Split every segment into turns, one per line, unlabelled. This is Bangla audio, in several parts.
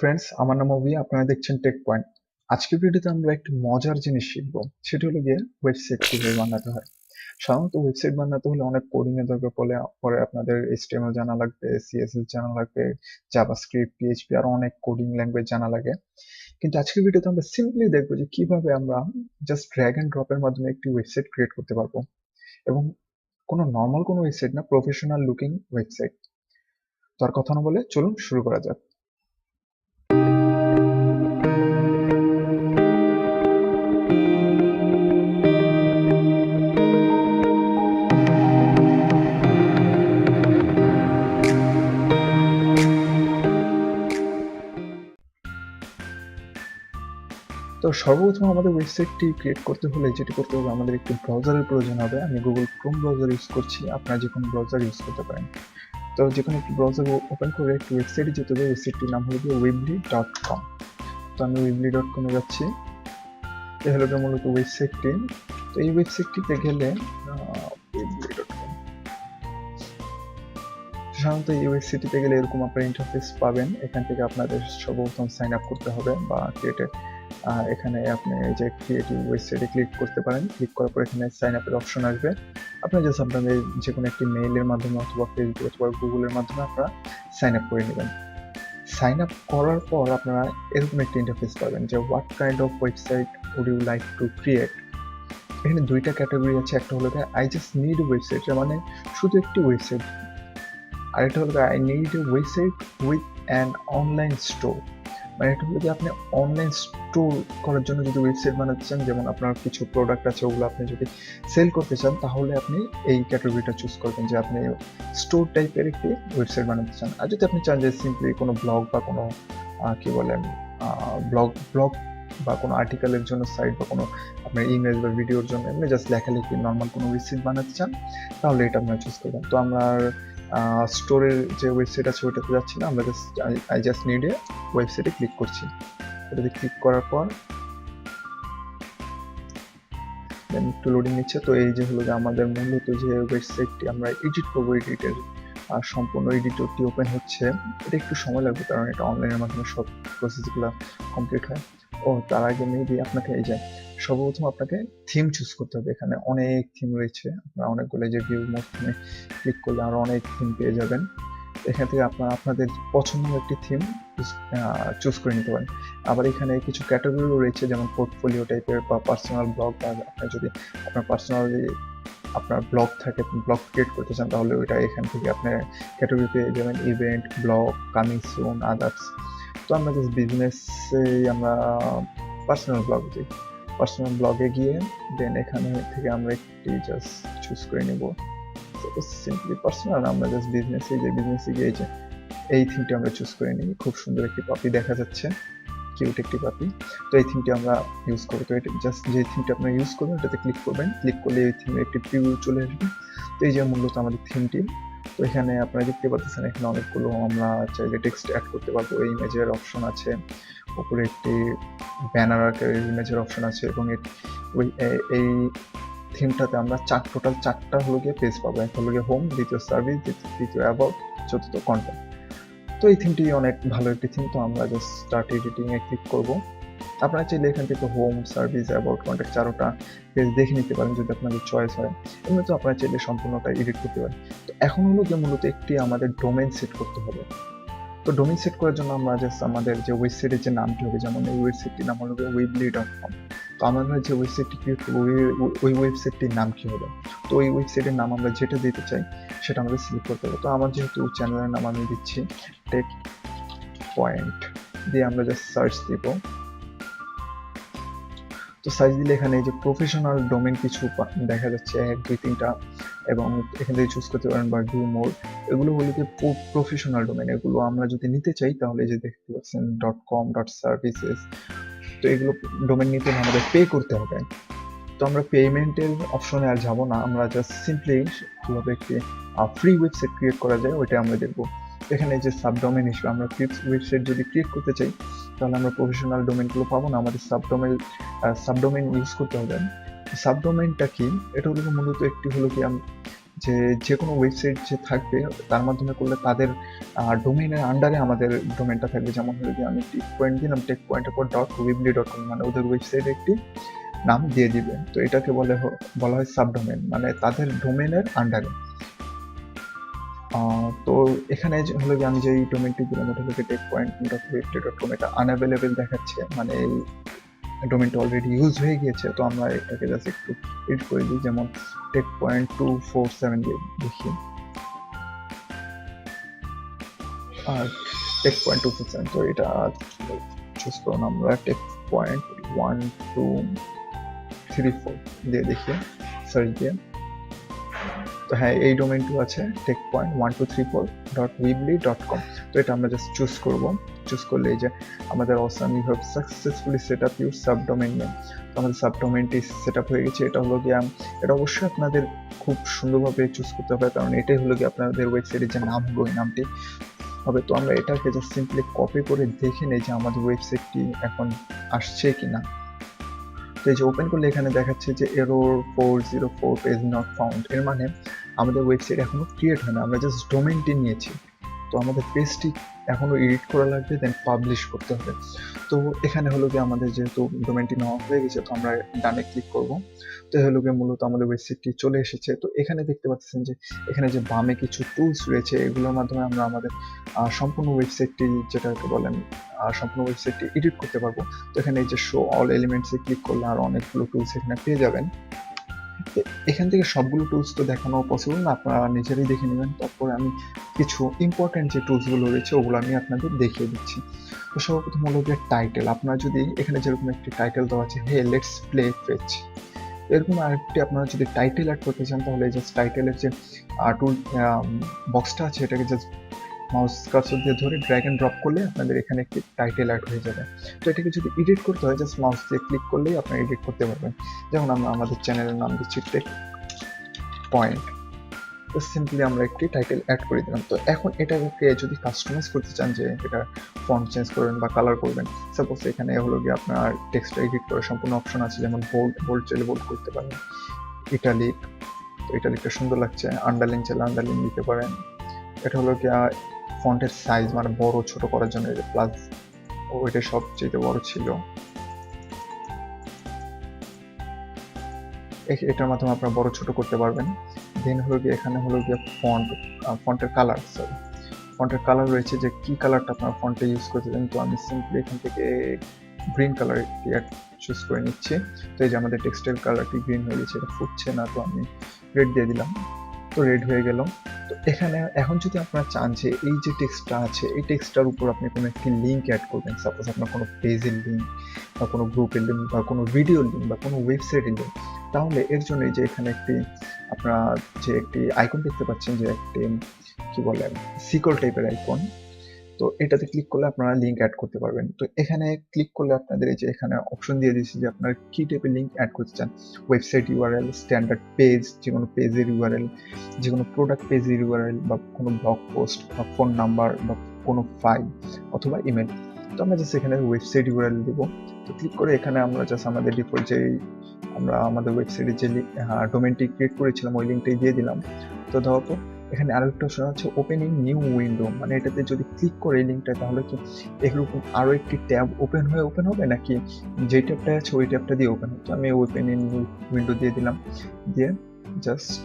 ফ্রেন্ডস, আমার নাম অভি। আপনারা দেখছেন টেক পয়েন্ট। আজকের ভিডিওতে আমরা একটি মজার জিনিস শিখবো, সেটা হলো গিয়ে ওয়েবসাইট কিভাবে বানাতে হয়। সাধারণত ওয়েবসাইট বানাতে হলে অনেক কোডিং এর দরকার পরে আপনাদের HTML জানা লাগবে, CSS জানা লাগবে, জাভাস্ক্রিপ্ট, PHP আর অনেক কোডিং ল্যাঙ্গুয়েজ জানা লাগে। কিন্তু আজকের ভিডিওতে আমরা সিম্পলি দেখবো যে কিভাবে আমরা জাস্ট ড্র্যাগ এন্ড ড্রপের মাধ্যমে একটি ওয়েবসাইট ক্রিয়েট করতে পারবো, এবং নর্মাল কোনো ওয়েবসাইট না, প্রফেশনাল লুকিং ওয়েবসাইট। তো আর কথা না বলে চলুন শুরু করা যাক। তো সর্বপ্রথম আমাদের ওয়েবসাইটটি ক্রিয়েট করতে হলে যেটি করতে হবে, আমাদের একটি ব্রাউজারের প্রয়োজন হবে। আমি গুগল ক্রোম ব্রাউজার ইউজ করছি, আপনারা যে কোনো ব্রাউজার ইউজ করতে পারেন। তো যে কোনো একটি ব্রাউজার ওপেন করে একটি ওয়েবসাইটে যেতে হবে। ওয়েবসাইটটির নাম হলো গিয়ে weebly.com। তো আমি weebly.com এ যাচ্ছি। এ হলো গিয়ে মূলত ওয়েবসাইটটি। তো এই ওয়েবসাইটটিতে গেলে weebly.com, সাধারণত এই ওয়েবসাইটটিতে গেলে এরকম আপনারা ইন্টারফেস পাবেন। এখান থেকে আপনাদের সর্বপ্রথম সাইন আপ করতে হবে বা এখানে আপনি যে ক্রিয়েটিভ ওয়েবসাইটে ক্লিক করতে পারেন। ক্লিক করার পর এখানে সাইন আপের অপশন আসবে। আপনারা জাস্ট আপনাদের যে কোনো একটি মেইলের মাধ্যমে অথবা ফেসবুক অথবা গুগলের মাধ্যমে আপনারা সাইন আপ করে নেবেন। সাইন আপ করার পর আপনারা এরকম একটা ইন্টারফেস পাবেন যে what kind of website would you like to create. এখানে দুইটা ক্যাটাগরি আছে। একটা হলো আই জাস্ট নিড ওয়েবসাইট, মানে শুধু একটি ওয়েবসাইট। আরেকটা হলো I need a website with an online store, মানে এটা হলো যে আপনি অনলাইন স্টোর করার জন্য যদি ওয়েবসাইট বানাতে চান, যেমন আপনার কিছু প্রোডাক্ট আছে ওগুলো আপনি যদি সেল করতে চান, তাহলে আপনি এই ক্যাটাগরিটা চুজ করবেন যে আপনি স্টোর টাইপের একটি ওয়েবসাইট বানাতে চান। আর যদি আপনি চান যে সিম্পলি কোনো ব্লগ বা কোনো কি বলেন ব্লগ বা কোনো আর্টিকেলের জন্য সাইট বা কোনো আপনার ইমেজ বা ভিডিওর জন্য এমনি জাস্ট লেখালেখি নর্মাল কোনো ওয়েবসাইট বানাতে চান, তাহলে এটা আপনারা চুজ করবেন। তো আমরা স্টোরের যে ওয়েবসাইট আছে ওইটাতে যাচ্ছি না, আমরা just I just need a ওয়েবসাইটে ক্লিক করছি। এটাতে ক্লিক করার পর দেন একটু লোডিং নিচ্ছে। তো এই যে হলো যে আমাদের মূলত যে ওয়েবসাইটটি আমরা এডিট করবো, এডিটের সম্পূর্ণ এডিটরটি ওপেন হচ্ছে। এটা একটু সময় লাগবে কারণ এটা অনলাইনের মাধ্যমে সব প্রসেসগুলো কমপ্লিট হয়। তার আগে মেবি আপনাকে এই যে সর্বপ্রথম আপনাকে থিম চুজ করতে হবে। এখানে অনেক থিম রয়েছে, আপনারা অনেকগুলো যে ভিউ মোড থিমে ক্লিক করলে আরো অনেক থিম পেয়ে যাবেন। এখান থেকে আপনারা আপনাদের পছন্দের একটি থিম চুজ করে নিতে পারেন। আবার এখানে কিছু ক্যাটাগরিও রয়েছে, যেমন পোর্টফোলিও টাইপের বা পার্সোনাল ব্লগ, বা আপনার যদি আপনার পার্সোনালি আপনার ব্লগ থাকে, ব্লগ ক্রিয়েট করতে চান, তাহলে ওইটা এখান থেকে আপনার ক্যাটাগরি পেয়ে যাবেন, event, blog, coming soon, others. তো আমরা জাস্ট বিজনেসে আমরা পার্সোনাল ব্লগ দিই। পার্সোনাল ব্লগে গিয়ে দেন এখানে থেকে আমরা একটি জাস্ট চুজ করে নেব। সিম্পলি পার্সোনাল, আমরা জাস্ট বিজনেসে গিয়ে এই থিমটি আমরা চুজ করে নিই। খুব সুন্দর একটি পাপি দেখা যাচ্ছে, কিউট একটি পাপি। তো এই থিমটি আমরা ইউজ করবো। তো এটা জাস্ট যে থিমটি আপনারা ইউজ করবেন এটাতে ক্লিক করবেন। ক্লিক করলে এই থিমের একটি প্রিভিউ চলে আসবে। তো এই যে মূলত আমাদের থিমটি। তো এখানে আপনারা দেখতে পাচ্ছেন এখানে অনেকগুলো আমরা চাইলে টেক্সট অ্যাড করতে পারবো। এই ইমেজের অপশন আছে, উপরে একটি ব্যানার আকারের ইমেজের অপশন আছে, এবং এই থিমটাতে আমরা টোটাল চারটা হলো গিয়ে পেজ পাবো। একটা হলো গিয়ে হোম, দ্বিতীয় সার্ভিস, তৃতীয় অ্যাবাউট, চতুর্থ কন্টেন্ট। তো এই থিমটি অনেক ভালো একটি থিম। তো আমরা জাস্ট স্টার্ট এডিটিং এ ক্লিক করব। আপনারা চাইলে এখান থেকে হোম, সার্ভিস, অ্যাবাউট, কন্ট্যাক্ট চারোটা পেজ দেখে নিতে পারেন যদি আপনাদের চয়েস হয়। এমনি তো আপনারা চাইলে সম্পূর্ণটা এডিট করতে পারেন। তো এখন হলো যে মূলত একটি আমাদের ডোমেইন সেট করতে হবে। তো ডোমেইন সেট করার জন্য আমরা জাস্ট আমাদের যে ওয়েবসাইটের যে নামটি হবে, যেমন এই ওয়েবসাইটটির নাম হলো weebly.com। তো আমরা যে ওয়েবসাইটটি ক্রিয়েট করবো ওই ওয়েবসাইটটির নাম কি হবে। তো ওই ওয়েবসাইটের নাম আমরা যেটা দিতে চাই সেটা আমাদের সিলেক্ট করতে হবে। তো আমার যেহেতু চ্যানেলের নাম আমি দিচ্ছি টেক পয়েন্ট, দিয়ে আমরা জাস্ট সার্চ দিব। তো সার্চ দিলে এখানে এই যে প্রফেশনাল ডোমেন কিছু দেখা যাচ্ছে, 1 2 3টা, এবং এখান থেকে চুজ করতে পারেন বা ডু মোর। এগুলো হলো কি প্রফেশনাল ডোমেন। এগুলো আমরা যদি নিতে চাই তাহলে এই যে দেখতে পাচ্ছেন .com, .services। তো এগুলো ডোমেন নিতে আমাদের পে করতে হবে। তো আমরা পেমেন্টের অপশনে আর যাব না, আমরা জাস্ট সিম্পলি কিভাবে একটি ফ্রি ওয়েবসাইট ক্রিয়েট করা যায় ওইটা আমরা দেখবো। এখানে যে সাবডোমেন হিসেবে আমরা ফ্রি ওয়েবসাইট যদি ক্রিয়েট করতে চাই, তাহলে আমরা প্রফেশনাল ডোমেনগুলো পাবো না, আমাদের সাবডোমেন ইউজ করতে হবে। সাবডোমেনটা কি? এটা হলো মূলত একটি হলো কি যে কোনো ওয়েবসাইট যে থাকবে তার মাধ্যমে করলে তাদের ডোমেইনের আন্ডারে আমাদের ডোমেইনটা থাকবে। যেমন হলো গিয়ে আমি টেক পয়েন্ট দিলাম, টেক পয়েন্টের পর .weebly.com, মানে ওদের ওয়েবসাইটের একটি নাম দিয়ে দিবে। তো এটাকে বলা হয় সাবডোমেইন, মানে তাদের ডোমেইনের আন্ডারে। তো এখানে হলো গিয়ে আমি যে ডোমেইনটি দিলাম ওটা হলো techpoint.weebly.com, এটা আনঅ্যাভেলেবেল দেখাচ্ছে, মানে এই ডোমেইনটা অলরেডি ইউজ হয়ে গিয়েছে। তো আমরা এটাকে জাস্ট একটু এডিট করে দিই, যেমন techpoint247 দিয়ে দেখি, আর techpoint247, তো এটা চুজ করুন আমরা techpoint1234 দিয়ে দেখি সার্চ দিয়ে। তো হ্যাঁ, এই ডোমেইনটিও আছে techpoint1234.weebly.com। তো এটা আমরা জাস্ট চুজ করব। চুজ করলে এই যে আমাদের awesome you have successfully set up your subdomain name. তো আমাদের সাবডোমেইনটি সেট আপ হয়ে গেছে। এটা হলো গিয়ে এটা অবশ্যই আপনাদের খুব সুন্দরভাবে চুজ করতে হবে, কারণ এটাই হলো গিয়ে আপনাদের ওয়েবসাইটের যে নাম হলো ওই নামটি হবে। তো আমরা এটাকে জাস্ট সিম্পলি কপি করে দেখে নেই যে আমাদের ওয়েবসাইটটি এখন আসছে কিনা। তো এই যে ওপেন করলে এখানে দেখাচ্ছে যে এরর 404 পেজ নট ফাউন্ড, এর মানে আমাদের ওয়েবসাইট এখনো ক্রিয়েট হয় না, আমরা জাস্ট ডোমেইনটি নিয়েছি। তো আমাদের পেজটি এখনো এডিট করা লাগবে, দেন পাবলিশ করতে হবে। তো এখানে হলো গিয়ে আমাদের যেহেতু ডোমেইনটি নেওয়া হয়ে গেছে, তো আমরা ডানে ক্লিক করব। তো হলো গিয়ে মূলত আমাদের ওয়েবসাইটটি চলে এসেছে। তো এখানে দেখতে পাচ্ছেন যে এখানে যে বামে কিছু টুলস রয়েছে, এগুলোর মাধ্যমে আমরা আমাদের সম্পূর্ণ ওয়েবসাইটটি, যেটাকে বলেন সম্পূর্ণ ওয়েবসাইটটি এডিট করতে পারবো। তো এখানে এই যে শো অল এলিমেন্টসে ক্লিক করলে আর অনেকগুলো টুলস এখানে পেয়ে যাবেন। এখান থেকে সবগুলো টুলস তো দেখানো পসিবল না, আপনারা নিজেরাই দেখে নেবেন। তারপরে আমি কিছু ইম্পর্টেন্ট যে টুলসগুলো রয়েছে ওগুলো আমি আপনাদের দেখিয়ে দিচ্ছি। তো সর্বপ্রথম হলো যে টাইটেল। আপনারা যদি এখানে যেরকম একটি টাইটেল দেওয়া আছে, হে লেটস প্লে ফেচ, এরকম আরেকটি আপনারা যদি টাইটেল অ্যাড করতে চান, তাহলে জাস্ট টাইটেলের যে টুল বক্সটা আছে এটাকে জাস্ট মাউস কার্সর দিয়ে ধরে ড্র্যাগ এন্ড ড্রপ করলে আপনাদের এখানে একটি টাইটেল অ্যাড হয়ে যাবে। তো এটাকে যদি এডিট করতে হয় জাস্ট মাউস দিয়ে ক্লিক করলেই আপনারা এডিট করতে পারবেন। যেমন আমরা আমাদের চ্যানেলের নাম দিচ্ছি টেক পয়েন্ট। তো সিম্পলি আমরা একটি টাইটেল অ্যাড করে দিলাম। তো এখন এটাকে যদি কাস্টমাইজ করতে চান, যে এটা ফন্ট চেঞ্জ করবেন বা কালার করবেন, সাপোজ এখানে হলো গিয়ে আপনার টেক্সট এডিট করার সম্পূর্ণ অপশন আছে, যেমন বোল্ড চাইলে বোল্ড করতে পারেন, ইটালিক, তো ইটালিকটা সুন্দর লাগছে, আন্ডারলাইন চাইলে আন্ডারলাইন দিতে পারেন। এটা হলো গিয়ে ফন্টের সাইজ, মানে বড় ছোট করার জন্য এই যে প্লাস, ওইটা সবচেয়ে বড় ছিল। এটার মাধ্যমে আপনারা বড় ছোট করতে পারবেন। দেন হলো গিয়ে এখানে হলো গিয়ে ফন্টের কালার, ফন্টের কালার রয়েছে, যে কি কালারটা আপনারা ফন্টে ইউজ করতে চান। তো আমি সিম্পলি এখান থেকে গ্রিন কালার চুজ করে নিচ্ছি। তো এই যে আমাদের টেক্সটের কালারটি গ্রিন হয়ে গেছে, এটা ফুটছে না, তো আমি রেড দিয়ে দিলাম। তো রেড হয়ে গেল। তো এখানে এখন যদি আপনারা চান যে এই যে টেক্সটটা আছে এই টেক্সটটার উপর আপনি কোনো একটি লিঙ্ক অ্যাড করবেন, সাপোজ আপনার কোনো পেজের লিঙ্ক বা কোনো গ্রুপের লিঙ্ক বা কোনো ভিডিওর লিঙ্ক বা কোনো ওয়েবসাইটের লিঙ্ক, তাহলে এর জন্য এই যে এখানে আপনারা যে একটি আইকন দেখতে পাচ্ছেন, যে একটি কি বলে সিকল টাইপের আইকন, তো এটাতে ক্লিক করলে আপনারা লিঙ্ক অ্যাড করতে পারবেন। তো এখানে ক্লিক করলে আপনাদের এই যে এখানে অপশন দিয়ে দিচ্ছি যে আপনারা কি টাইপের লিঙ্ক অ্যাড করতে চান, ওয়েবসাইট ইউআরএল, স্ট্যান্ডার্ড পেজ, যে কোনো পেজের ইউআরএল, যে কোনো প্রোডাক্ট পেজের ইউআরএল, বা কোনো ব্লগ পোস্ট বা ফোন নাম্বার বা কোনো ফাইল অথবা ইমেল। তো আমরা জাস্ট এখানে ওয়েবসাইট ইউআরএল দেব। তো ক্লিক করে এখানে আমরা জাস্ট আমাদের ডিফল্ট যে আমরা আমাদের ওয়েবসাইটে যে ডোমেইনটি ক্রিয়েট করেছিলাম ওই লিঙ্কটাই দিয়ে দিলাম। তো দেওয়ার পর এখানে আরেকটা অপশন আছে ওপেনিং নিউ উইন্ডো, মানে এটাতে যদি ক্লিক করে এই লিঙ্কটা, তাহলে কি এরকম আরও একটি ট্যাব ওপেন হবে, নাকি যে ট্যাবটা আছে ওই ট্যাবটা দিয়ে ওপেন হবে। তো আমি ওপেনিং নিউ উইন্ডো দিয়ে দিলাম, দিয়ে জাস্ট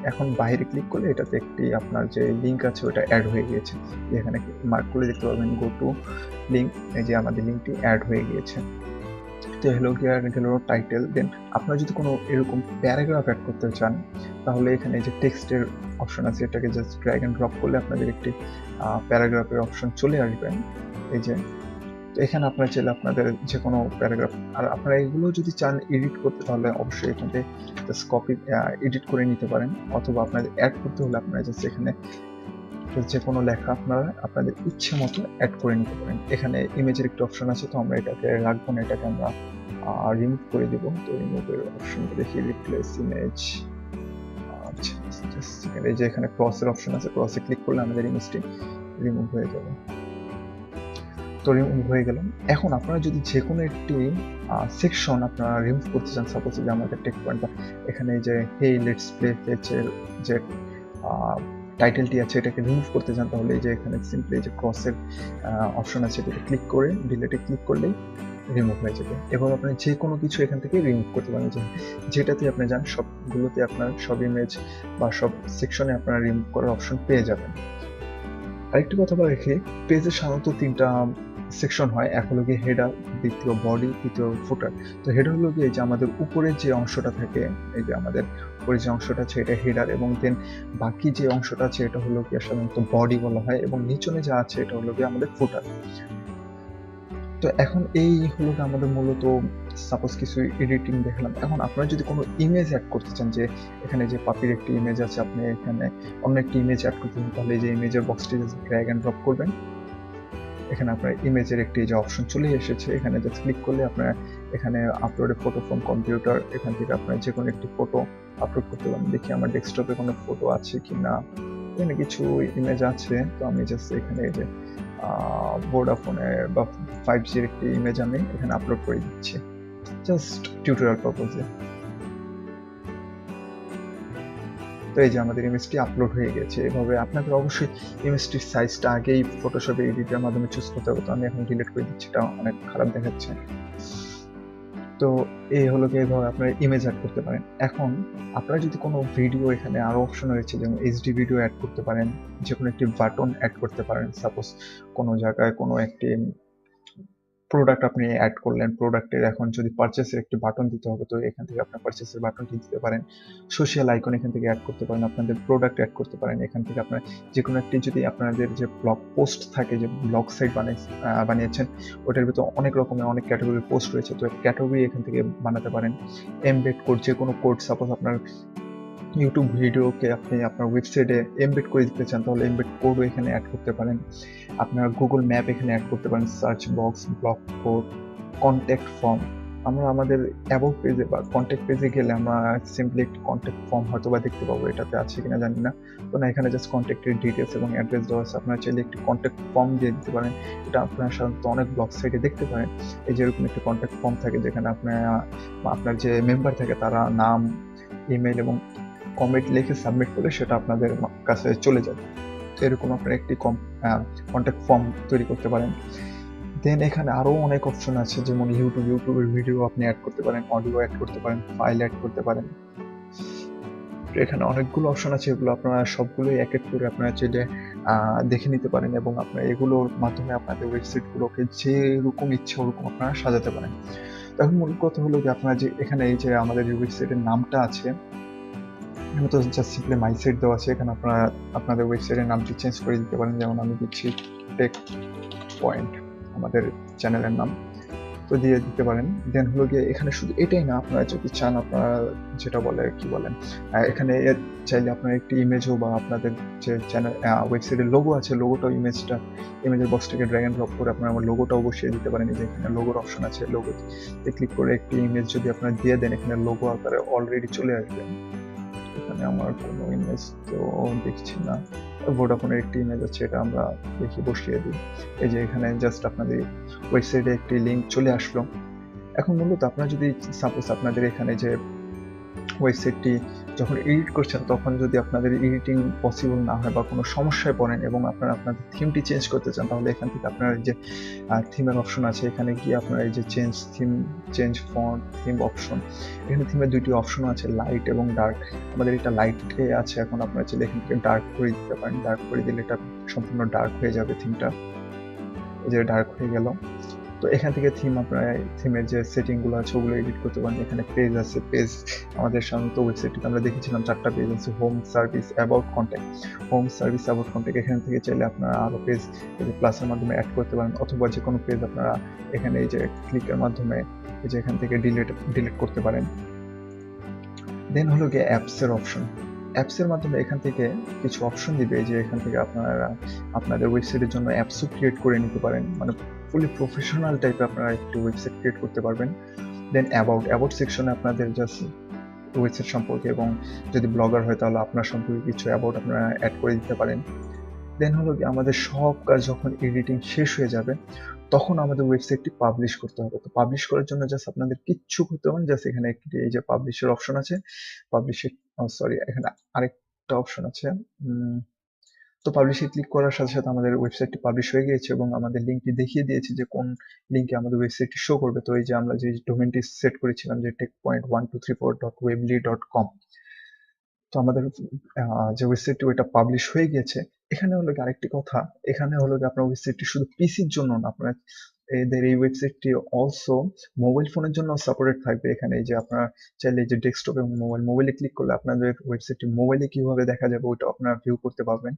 এখন বাইরে ক্লিক করলে এটাতে একটি আপনার যে লিঙ্ক আছে ওটা অ্যাড হয়ে গিয়েছে। এখানে মার্ক করে দেখতে পাবেন গো টু লিঙ্ক, এই যে আমাদের লিঙ্কটি অ্যাড হয়ে গিয়েছে। তো হলো গিয়ে গেল টাইটেল। দেন আপনারা যদি কোনো এরকম প্যারাগ্রাফ অ্যাড করতে চান, তাহলে এখানে যে টেক্সটের অপশন আছে এটাকে জাস্ট ড্র্যাগ এন্ড ড্রপ করলে আপনাদের একটি প্যারাগ্রাফের অপশন চলে আসবে। এই যে, তো এখানে আপনারা চাইলে আপনাদের যে কোনো প্যারাগ্রাফ, আর আপনারা এগুলো যদি চান এডিট করতে, তাহলে অবশ্যই এখান থেকে জাস্ট কপি এডিট করে নিতে পারেন, অথবা আপনাদের অ্যাড করতে হলে আপনারা জাস্ট এখানে যে কোনো লেখা আপনারা আপনাদের ইচ্ছে মতো অ্যাড করে নিতে পারেন। এখানে ইমেজের একটি অপশন আছে, তো আমরা এটাকে রাখবো না, এটাকে আমরা রিমুভ করে দেব। তো রিমুভের অপশনটা দেখি, রিপ্লেস ইমেজ। আচ্ছা, এই যে এখানে ক্রসের অপশন আছে, ক্রসে ক্লিক করলে আমাদের ইমেজটি রিমুভ হয়ে যাবে। তো তো রিমুভ হয়ে গেল। এখন আপনারা যদি যে কোনো একটি সেকশন আপনারা রিমুভ করতে চান, সাপোজ যে আমাদের টেক পয়েন্ট বা এখানে যে হেই লেটস প্লে ফেচের যে টাইটেলটি আছে এটাকে রিমুভ করতে চান, তাহলে এই যে এখানে সিম্পলি যে ক্রসের অপশন আছে এটাকে ক্লিক করে ডিলেটে ক্লিক করলেই রিমুভ হয়ে যাবে। এভাবে আপনি যে কোনো কিছু এখান থেকে রিমুভ করতে পারেন, যেটাতে আপনি যান সবগুলোতে আপনার সব ইমেজ বা সব সেকশনে আপনারা রিমুভ করার অপশন পেয়ে যাবেন। আরেকটি কথা বলে রাখি, পেজে সাধারণত 3টা সেকশন হয়, এক হলো গিয়ে হেডার, দ্বিতীয় বডি, তৃতীয় ফুটার। তো হেডার হলো গিয়ে যে আমাদের উপরে যে অংশটা থাকে, এই যে আমাদের উপরে যে অংশটা আছে এটা হেডার, এবং দেন বাকি যে অংশটা আছে এটা হলো গিয়ে সাধারণত বডি বলা হয়, এবং নিচনে যা আছে এটা হলো গিয়ে আমাদের ফুটার। তো এখন এই হলো গিয়ে আমাদের মূলত সাপোজ কিছু এডিটিং দেখলাম। এখন আপনারা যদি কোনো ইমেজ অ্যাড করতে চান, যে এখানে যে পাপির একটি ইমেজ আছে, আপনি এখানে অন্য একটি ইমেজ অ্যাড করতে চান, তাহলে এই যে ইমেজের বক্সটি ড্র্যাগ অ্যান্ড ড্রপ করবেন। এখানে আপনার ইমেজের একটি যে অপশন চলে এসেছে, এখানে জাস্ট ক্লিক করলে আপনার এখানে upload A photo from computer, এখান থেকে আপনার যে কোনো একটি ফটো আপলোড করতে পারেন। দেখি আমার ডেস্কটপে কোনো ফটো আছে কিনা, এখানে কিছু ইমেজ আছে। তো আমি জাস্ট এখানে এই যে ভোডাফোনের বা 5Gর একটি ইমেজ আমি এখানে আপলোড করে দিচ্ছি, জাস্ট টিউটোরিয়াল পারপোজে। তো এই যে আমাদের ইমেজটি আপলোড হয়ে গেছে। এভাবে আপনাদের অবশ্যই ইমেজটির সাইজটা আগেই ফটোশপে এডিটের মাধ্যমে চুজ করতে হবে। তো আমি এখন ডিলিট করে দিচ্ছি, এটা অনেক খারাপ দেখাচ্ছে। তো এই হলো গিয়ে এইভাবে আপনারা ইমেজ অ্যাড করতে পারেন। এখন আপনারা যদি কোনো ভিডিও, এখানে আরো অপশন রয়েছে, যেমন এইচডি ভিডিও অ্যাড করতে পারেন, যে কোনো একটি বাটন অ্যাড করতে পারেন। সাপোজ কোনো জায়গায় কোনো একটি প্রোডাক্ট আপনি অ্যাড করলেন, প্রোডাক্টের এখন যদি পারচেসের একটি বাটন দিতে হবে, তো এখান থেকে আপনার পারচেসের বাটনটি দিতে পারেন। সোশ্যাল আইকন এখান থেকে অ্যাড করতে পারেন, আপনাদের প্রোডাক্ট অ্যাড করতে পারেন। এখান থেকে আপনার যে কোনো একটি, যদি আপনাদের যে ব্লগ পোস্ট থাকে, যে ব্লগ সাইট বানিয়েছেন, ওটার ভিতরে অনেক রকমের অনেক ক্যাটাগরির পোস্ট রয়েছে, তো ক্যাটাগরি এখান থেকে বানাতে পারেন। এমবেড কোড, যে কোনো কোড, সাপোজ আপনার ইউটিউব ভিডিওকে আপনি আপনার ওয়েবসাইটে এমবেড করে দিতে চান, তাহলে এমবেড কোডও এখানে অ্যাড করতে পারেন। আপনার গুগল ম্যাপ এখানে অ্যাড করতে পারেন, search box, blog code, contact form. আমরা আমাদের অ্যাবাউট পেজে বা কন্ট্যাক্ট পেজে গেলে আমরা সিম্পলি একটি কন্ট্যাক্ট ফর্ম হয়তো বা দেখতে পাবো, এটাতে আছে কিনা জানি না। তো না, এখানে জাস্ট কন্ট্যাক্টের ডিটেলস এবং অ্যাড্রেস দেওয়া আছে। আপনারা চাইলে একটি কন্ট্যাক্ট ফর্ম দিয়ে দিতে পারেন, এটা আপনারা সাধারণত অনেক ব্লগ সাইটে দেখতে পারেন। এই যে এরকম একটি কন্ট্যাক্ট ফর্ম থাকে, যেখানে আপনার যে মেম্বার থাকে তারা নাম, ইমেল এবং কমেন্ট লিখে সাবমিট করে সেটা আপনাদের কাছে চলে যাবে। এরকম আপনারা একটি কন্ট্যাক্ট ফর্ম তৈরি করতে পারেন। দেন এখানে আরো অনেক অপশন আছে, যেমন ইউটিউবের ভিডিও আপনি অ্যাড করতে পারেন, অডিও অ্যাড করতে পারেন, ফাইল অ্যাড করতে পারেন। এখানে অনেকগুলো অপশন আছে, এগুলো আপনারা সবগুলোই এক এক করে আপনারা চাইলে দেখে নিতে পারেন, এবং আপনারা এগুলোর মাধ্যমে আপনাদের ওয়েবসাইটগুলোকে যেরকম ইচ্ছে ওরকম আপনারা সাজাতে পারেন। এখন মূল কথা হলো যে আপনারা যে এখানে এই যে আমাদের যে ওয়েবসাইটের নামটা আছে, এখানে তো জাস্ট সিম্পলি মাই সাইট দেওয়া আছে, এখানে আপনারা আপনাদের ওয়েবসাইটের নামটি চেঞ্জ করে দিতে পারেন। যেমন আমি দিচ্ছি টেক পয়েন্ট, আমাদের চ্যানেলের নাম, তো দিয়ে দিতে পারেন। দেন হলো গিয়ে এখানে শুধু এটাই না, আপনারা যদি চান, আপনারা যেটা বলে কি বলেন, এখানে চাইলে আপনার একটি ইমেজও বা আপনাদের যে চ্যানেল ওয়েবসাইটের লোগো আছে, লোগোটাও ইমেজের বক্সটাকে ড্র্যাগ অ্যান্ড ড্রপ করে আপনারা আমার লোগোটাও বসিয়ে দিতে পারেন। যে এখানে লোগোর অপশন আছে, লোগোতে ক্লিক করে একটি ইমেজ যদি আপনারা দিয়ে দেন, এখানে লোগো আকারে অলরেডি চলে আসবে। এখানে আমার কোনো ইমেজ তো দেখছি না, ভোডাফোনের একটি ইমেজ আছে, এটা আমরা দেখি বসিয়ে দিই। এই যে এখানে জাস্ট আপনাদের ওয়েবসাইটে একটি লিঙ্ক চলে আসলো। এখন মূলত আপনারা যদি সাপোজ আপনাদের এখানে যে ওয়েবসাইটটি যখন এডিট করছেন, তখন যদি আপনাদের এডিটিং পসিবল না হয় বা কোনো সমস্যায় পড়েন এবং আপনারা আপনাদের থিমটি চেঞ্জ করতে চান, তাহলে এখান থেকে আপনার যে থিমের অপশন আছে, এখানে গিয়ে আপনারা এই যে change theme, change font, theme option, এখানে থিমের দুইটি অপশন আছে, লাইট এবং ডার্ক। আমাদের এটা লাইটে আছে, এখন আপনারা চাইলে এখান থেকে ডার্ক করে দিতে পারেন। ডার্ক করে দিলে এটা সম্পূর্ণ ডার্ক হয়ে যাবে থিমটা, এই যে ডার্ক হয়ে গেল। তো এখান থেকে থিমের যে সেটিংগুলো আছে ওগুলো এডিট করতে পারেন। এখানে পেজ আছে, পেজ আমাদের সাধারণত ওয়েবসাইটটিতে আমরা দেখেছিলাম 4টা পেজ আছে, home, service, about, contact. Home, service, about, contact, এখান থেকে চাইলে আপনারা আরো পেজ প্লাসের মাধ্যমে অ্যাড করতে পারেন, অথবা যে কোনো পেজ আপনারা এখানে এই যে ক্লিকের মাধ্যমে এই যে এখান থেকে ডিলিট করতে পারেন। দেন হলো গিয়ে অ্যাপসের অপশন। অ্যাপসের মাধ্যমে এখান থেকে কিছু অপশন দিবে, যে এখান থেকে আপনারা আপনাদের ওয়েবসাইটের জন্য অ্যাপসও ক্রিয়েট করে নিতে পারেন, মানে ফুলি প্রফেশনাল টাইপে আপনারা একটি ওয়েবসাইট ক্রিয়েট করতে পারবেন। দেন অ্যাবাউট সেকশনে আপনাদের জাস্ট ওয়েবসাইট সম্পর্কে, এবং যদি ব্লগার হয় তাহলে আপনার সম্পর্কে কিছু অ্যাবাউট আপনারা অ্যাড করে দিতে পারেন। দেন হলো কি আমাদের সব কাজ যখন এডিটিং শেষ হয়ে যাবে, তখন আমাদের ওয়েবসাইটটি পাবলিশ করতে হবে। তো পাবলিশ করার জন্য জাস্ট আপনাদের কিচ্ছু করতে হবে না, জাস্ট এখানে একটি এই যে পাবলিশের অপশন আছে, পাবলিশে সরি এখানে আরেকটা অপশন আছে। তো পাবলিশে ক্লিক করার সাথে সাথে আমাদের ওয়েবসাইটটি পাবলিশ হয়ে গিয়েছে এবং আমাদের লিঙ্কটি দেখিয়ে দিয়েছে যে কোন লিঙ্কে আমাদের ওয়েবসাইটটি শো করবে। তো এই যে আমরা যে ডোমেনটি সেট করেছিলাম যে tech.1234.weebly.com, তো আমাদের যে ওয়েবসাইটটি ওইটা পাবলিশ হয়ে গিয়েছে। এখানে হলো কি আরেকটি কথা, এখানে হলো কি আপনার ওয়েবসাইটটি শুধু পিসির জন্য না, আপনার এদের এই ওয়েবসাইটটি অলসো মোবাইল ফোনের জন্য সাপোর্টেড থাকবে। এখানে এই যে আপনারা চাইলে যে ডেস্কটপ এবং মোবাইলে ক্লিক করলে আপনাদের ওয়েবসাইটটি মোবাইলে কিভাবে দেখা যাবে ওটা আপনারা ভিউ করতে পারবেন।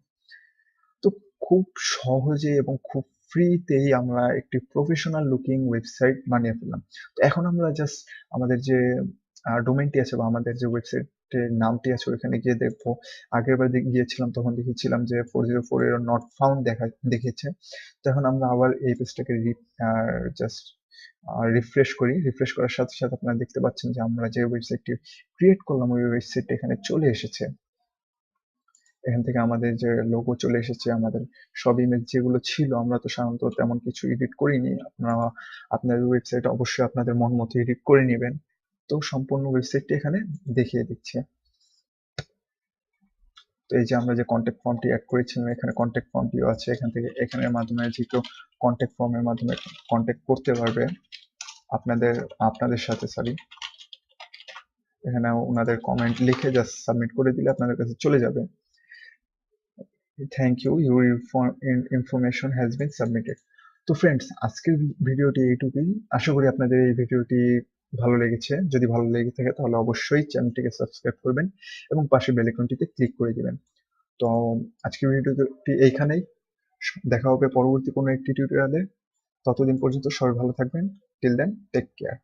তো খুব সহজে এবং খুব ফ্রিতেই আমরা একটি প্রফেশনাল লুকিং ওয়েবসাইট বানিয়ে ফেললাম। তো এখন আমরা জাস্ট আমাদের যে ডোমেনটি আছে বা আমাদের যে ওয়েবসাইটের নামটি আছে ওইখানে গিয়ে দেখবো। আগের বার গিয়েছিলাম তখন দেখেছিলাম যে 404 এর নট ফাউন্ড দেখিয়েছে। তো এখন আমরা আবার এই পেজটাকে জাস্ট রিফ্রেশ করি। রিফ্রেশ করার সাথে সাথে আপনারা দেখতে পাচ্ছেন যে আমরা যে ওয়েবসাইটটি ক্রিয়েট করলাম ওই ওয়েবসাইটটা এখানে চলে এসেছে। এখান থেকে আমাদের যে লোগো চলে এসেছে, আমাদের সব ইমেজ যেগুলো ছিল, আমরা তো সাধারণত তেমন কিছু এডিট করিনি। আপনারা আপনাদের ওয়েবসাইট অবশ্যই আপনাদের মন মতো এডিট করে নেবেন। তো সম্পূর্ণ ওয়েবসাইটটি এখানে দেখিয়ে দিচ্ছে। তো এই যে আমরা যে কন্ট্যাক্ট ফর্মটি অ্যাড করেছিলাম, এখানে কন্ট্যাক্ট ফর্মটিও আছে। এখান থেকে এখানের মাধ্যমে যে কেউ কন্ট্যাক্ট ফর্মের মাধ্যমে কন্ট্যাক্ট করতে পারবে আপনাদের সাথে। সরি, এখানে ওনাদের কমেন্ট লিখে জাস্ট সাবমিট করে দিলে আপনাদের কাছে চলে যাবে। Thank you, your information has been submitted. তো ফ্রেন্ডস, আজকের ভিডিওটি এইটুকুই। আশা করি আপনাদের এই ভিডিওটি ভালো লেগেছে। যদি ভালো লেগে থাকে তাহলে অবশ্যই চ্যানেলটিকে সাবস্ক্রাইব করবেন এবং পাশে বেল আইকনটিতে ক্লিক করে দিবেন। তো আজকের ভিডিওটি এইখানেই। দেখা হবে পরবর্তী কোনো একটি টিউটোরিয়ালে। ততদিন পর্যন্ত সবাই ভালো থাকবেন। Till then, take care.